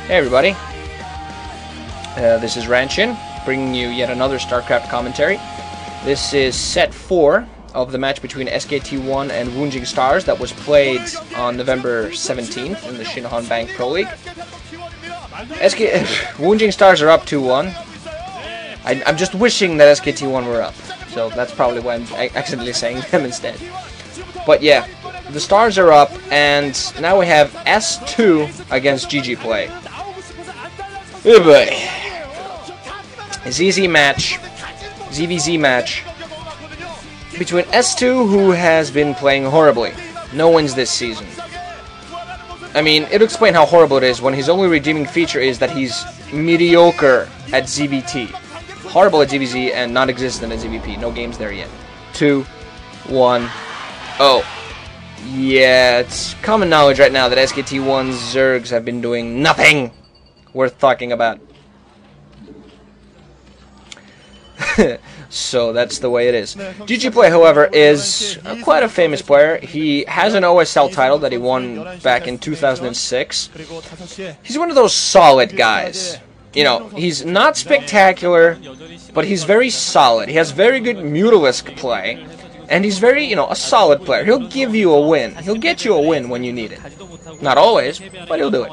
Hey everybody, this is Ranchin, bringing you yet another StarCraft commentary. This is set 4 of the match between SKT1 and WoongJin Stars that was played on November 17th in the Shinhan Bank Proleague. WoongJin Stars are up 2-1. I'm just wishing that SKT1 were up, so that's probably why I'm accidentally saying them instead. But yeah, the Stars are up, and now we have S2 against GGplay. Oh boy. ZVZ match between S2, who has been playing horribly. No wins this season. I mean, it'll explain how horrible it is when his only redeeming feature is that he's mediocre at ZVT. Horrible at ZVZ and non-existent at ZVP. No games there yet. 2, 1, oh. Yeah, it's common knowledge right now that SKT1's Zergs have been doing nothing worth talking about. So that's the way it is. GGplay, however, is quite a famous player. He has an OSL title that he won back in 2006. He's one of those solid guys. You know, he's not spectacular, but he's very solid. He has very good Mutalisk play, and he's very, you know, a solid player. He'll give you a win. He'll get you a win when you need it. Not always, but he'll do it.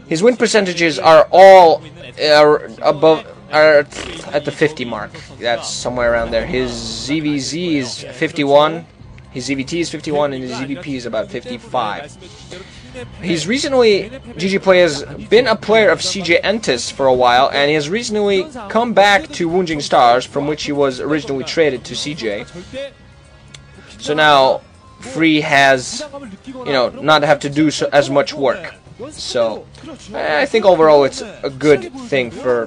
His win percentages are all at the 50 mark. That's somewhere around there. His ZVZ is 51, his ZVT is 51, and his ZVP is about 55. He's recently, GGplay has been a player of CJ Entis for a while, and he has recently come back to WoongJin Stars, from which he was originally traded to CJ. So now, Free has, you know, not have to do as much work. So, I think overall it's a good thing for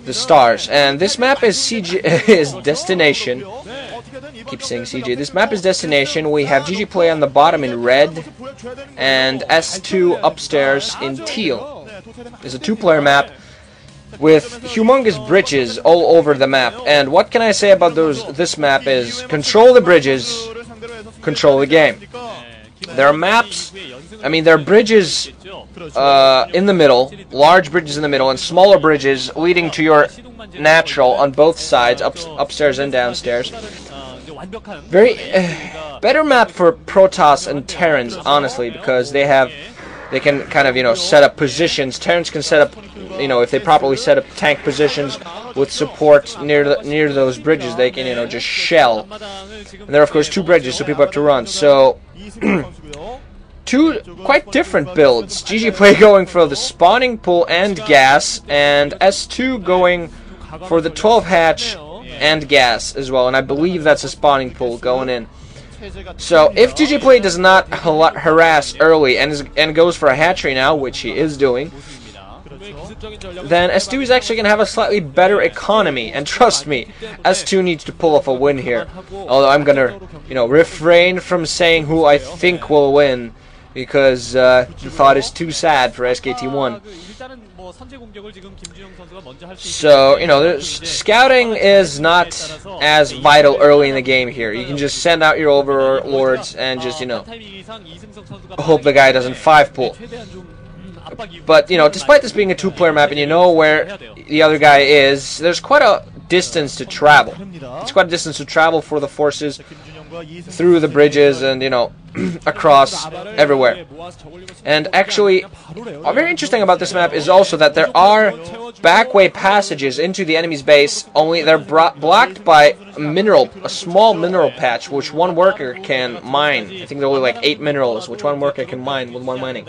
the Stars. And this map is is Destination. Keep saying CJ. This map is Destination. We have GGplay on the bottom in red, and S2 upstairs in teal. It's a two-player map with humongous bridges all over the map. And what can I say about this map is control the bridges, control the game. There are maps, I mean, there are bridges in the middle, large bridges in the middle, and smaller bridges leading to your natural on both sides, upstairs and downstairs. Very better map for Protoss and Terrans, honestly, because they can kind of, you know, set up positions. Terrans can set up, you know, if they properly set up tank positions with support near those bridges, they can, you know, just shell. And there are, of course, two bridges, so people have to run. So two quite different builds. GGplay going for the spawning pool and gas, and S2 going for the 12 hatch and gas as well. And I believe that's a spawning pool going in. So if GGplay does not harass early and goes for a hatchery now, which he is doing, then S2 is actually going to have a slightly better economy. And trust me, S2 needs to pull off a win here. Although I'm going to, you know, refrain from saying who I think will win, because the thought is too sad for SKT1. So, you know, scouting is not as vital early in the game here. You can just send out your overlords and just, you know, hope the guy doesn't 5-pull. But, you know, despite this being a two-player map and you know where the other guy is, there's quite a distance to travel. It's quite a distance to travel for the forces through the bridges and, you know, across everywhere. And actually, very interesting about this map is also that there are backway passages into the enemy's base, only they're blocked by a small mineral patch, which one worker can mine. I think there are only like 8 minerals, which one worker can mine with one mining.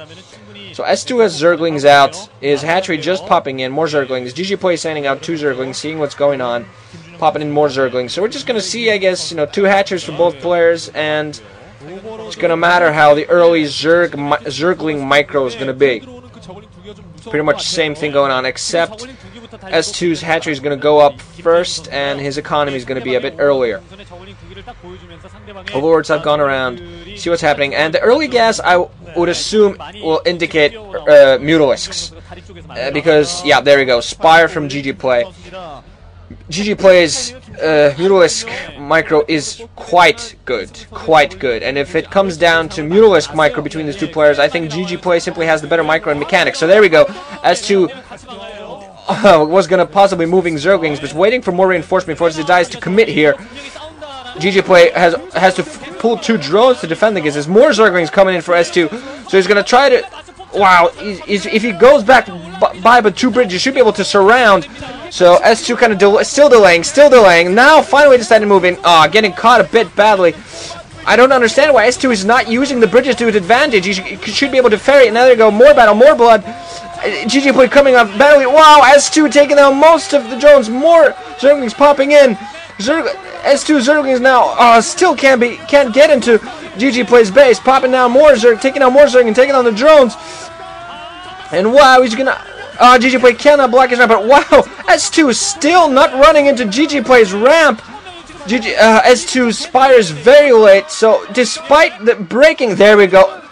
So S2 has Zerglings out, his hatchery just popping in, more Zerglings. GGplay sending out 2 Zerglings, seeing what's going on, popping in more Zerglings. So we're just going to see, I guess, you know, 2 hatchers for both players, and it's going to matter how the early Zergling micro is going to be. Pretty much the same thing going on, except S2's hatchery is going to go up first, and his economy is going to be a bit earlier. Overlords have gone around, see what's happening, and the early gas I would assume will indicate Mutalisks, because, yeah, there we go, Spire from GGplay. GGplay's Mutalisk micro is quite good, and if it comes down to Mutalisk micro between these two players, I think GGplay simply has the better micro and mechanics. So there we go. S2 was gonna possibly moving Zerglings, but waiting for more reinforcement before he decides to commit here. GGplay has to pull 2 drones to defend against. There's more Zerglings coming in for S2, so he's gonna try to. Wow, if he goes back by but 2 bridges, should be able to surround. So S2 kind of still delaying. Now finally decided to move in. Getting caught a bit badly. I don't understand why S2 is not using the bridges to his advantage. He should be able to ferry it. Now there you go, more battle, more blood. GGplay coming up badly. Wow, S2 taking down most of the drones. More Zerglings popping in. S2 Zerglings now still can't get into GGplay's base. Popping down more Zerg, taking down more Zerg, and taking down the drones. And wow, he's gonna. GGplay cannot block his ramp, but wow, S2 is still not running into GGplay's ramp. S2's Spire is very late, so despite the breaking, there we go.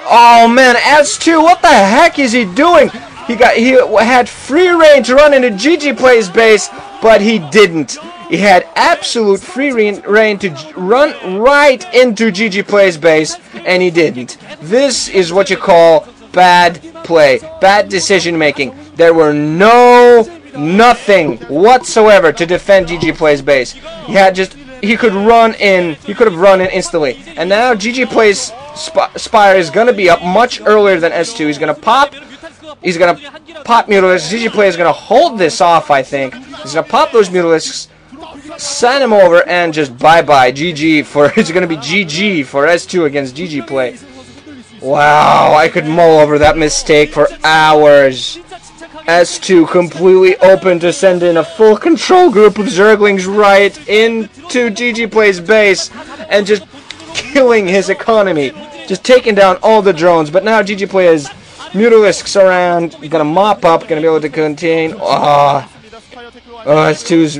Oh man, S2, what the heck is he doing? He had free reign to run into GGplay's base, but he didn't. He had absolute free reign to run right into GGplay's base, and he didn't. This is what you call bad play, bad decision making. There were nothing whatsoever to defend GGplay's base. He could run in. He could have run in instantly. And now GGplay's Spire is gonna be up much earlier than S2. He's gonna pop. He's gonna pop Mutalisks. GGplay is gonna hold this off. I think he's gonna pop those Mutalisks, send him over, and just bye-bye. GG for it's gonna be GG for S2 against GGplay. Wow, I could mull over that mistake for hours. S2 completely open to send in a full control group of Zerglings right into GGplay's base and just killing his economy. Just taking down all the drones. But now GGplay has Mutalisks around. Gonna mop up, gonna be able to contain. S2's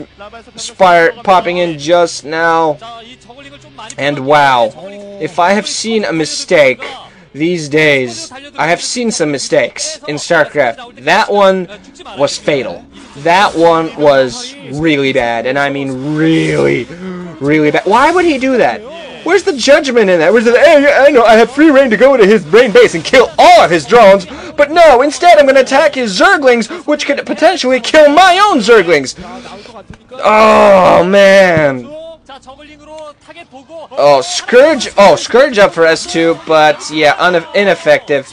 Spire popping in just now. And wow, if I have seen a mistake these days, I have seen some mistakes in StarCraft. That one was fatal. That one was really bad, and I mean really bad. Why would he do that? Where's the judgment in that? Where's the, hey, I know I have free reign to go into his main base and kill all of his drones, but no, instead I'm going to attack his Zerglings, which could potentially kill my own Zerglings. Oh, man. Oh, Scourge up for S2, but yeah, ineffective.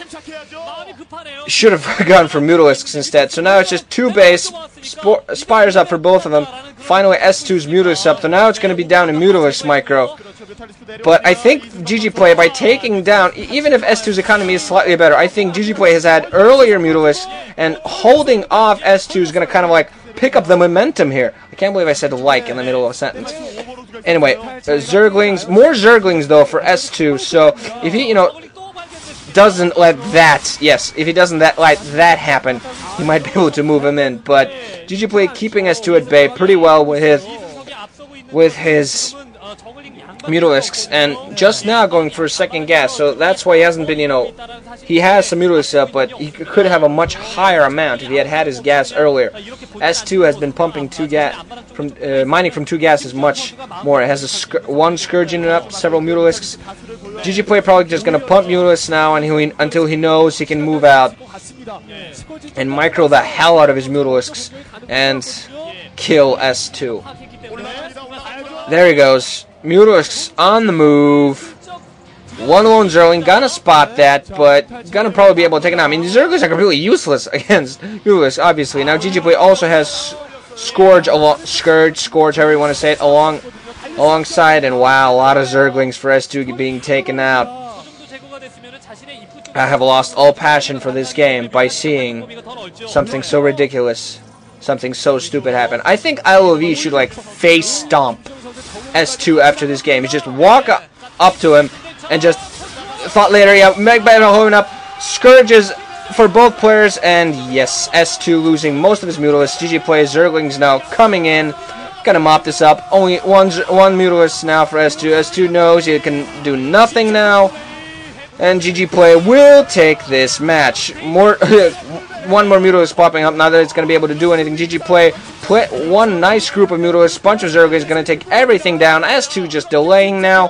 Should have gone for Mutalisks instead. So now it's just 2 base, Spires up for both of them. Finally, S2's Mutalisks up, so now it's going to be down to Mutalisks micro. But I think GGplay, by taking down, even if S2's economy is slightly better, I think GGplay has had earlier Mutalisks, and holding off S2 is going to kind of like pick up the momentum here. I can't believe I said like in the middle of a sentence. Anyway, Zerglings, more Zerglings though for S2, so if he, doesn't let that, if he doesn't let that happen, he might be able to move him in. But GGplay keeping S2 at bay pretty well with his Mutalisks, and just now going for a second gas, so that's why he hasn't been, he has some Mutalisks up, but he could have a much higher amount if he had his gas earlier. S2 has been pumping 2 gas, mining from 2 gases much more. It has one Scourge in up, several Mutalisks. GGplay probably just going to pump Mutalisks now until he knows he can move out and micro the hell out of his Mutalisks and kill S2. There he goes. Mutalisks on the move. One lone Zergling, gonna spot that, but gonna probably be able to take it out. I mean, the Zerglings are completely useless against Mutalisks, obviously. Now GGplay also has Scourge, however you want to say it, alongside, and wow, a lot of Zerglings for S2 being taken out. I have lost all passion for this game by seeing something so ridiculous, something so stupid happen. I think ILOV should like face stomp S2 after this game. You just walk up to him and just thought later, yeah, Meg battle holding up, Scourges for both players, and yes, S2 losing most of his Mutalisks. GGplay Zerglings now coming in, gonna mop this up. Only one Mutalist now for S2. S2 knows he can do nothing now, and GGplay will take this match. One more Mutalisk popping up now that it's gonna be able to do anything. GGplay one nice group of Mutalists. Bunch of Zerg is going to take everything down. S2 just delaying now.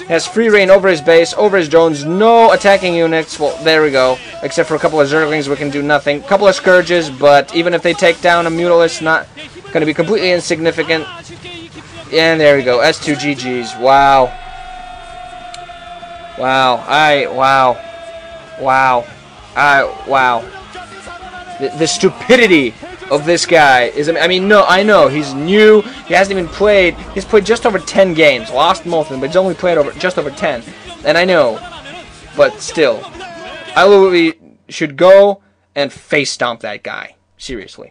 Has free reign over his base, over his drones. No attacking units. Well, there we go. Except for a couple of Zerglings, we can do nothing. Couple of Scourges, but even if they take down a Mutalist, not going to be completely insignificant. And there we go. S2 GG's. Wow. Wow. Wow. The stupidity of this guy is, I mean, no, I know, he's new, he hasn't even played, he's played just over 10 games, lost most of them, but he's only played just over 10, and I know, but still, I literally should go and face stomp that guy, seriously.